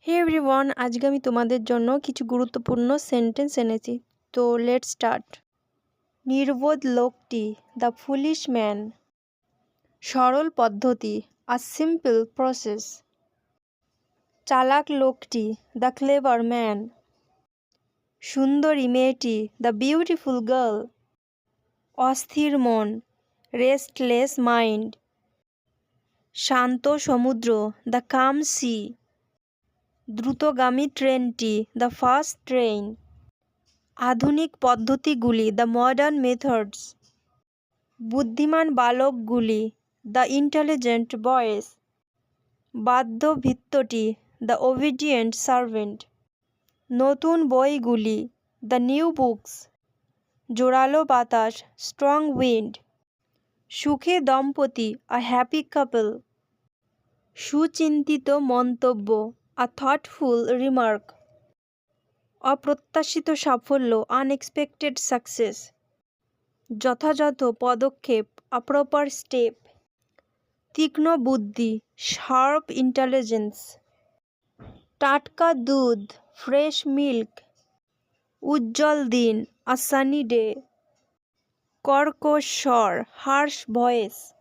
হে everyone, আজকে আমি তোমাদের জন্য কিছু গুরুত্বপূর্ণ সেন্টেন্স এনেছি। তো লেটস স্টার্ট। নির্বোধ লোকটি, দ্য ফুলিশ ম্যান। সরল পদ্ধতি, আ সিম্পল প্রসেস। চালাক লোকটি, দ্য ক্লেভার ম্যান। সুন্দরী মেয়েটি, দ্য বিউটিফুল গার্ল। অস্থির মন, রেস্টলেস মাইন্ড। শান্ত সমুদ্র, দ্য কাম সি। দ্রুতগামী ট্রেনটি, দ্য ফাস্ট ট্রেন। আধুনিক পদ্ধতিগুলি, দ্য মডার্ন মেথডস। বুদ্ধিমান বালকগুলি, দ্য ইন্টেলিজেন্ট বয়েজ। বাধ্য ভৃত্যটি, দ্য ওবিডিয়েন্ট সার্ভেন্ট। নতুন বইগুলি, দ্য নিউ বুকস। জোরালো বাতাস, স্ট্রং উইন্ড। সুখী দম্পতি, আ হ্যাপি কাপল। সুচিন্তিত মন্তব্য, আ থটফুল রিমার্ক। অপ্রত্যাশিত সাফল্য, আনএক্সপেক্টেড সাকসেস। যথাযথ পদক্ষেপ, আ প্রপার স্টেপ। তীক্ষ্ণ বুদ্ধি, শার্প ইন্টেলিজেন্স। টাটকা দুধ, ফ্রেশ মিল্ক। উজ্জ্বল দিন, আ সানি ডে। কর্কশ স্বর, হার্শ ভয়েস।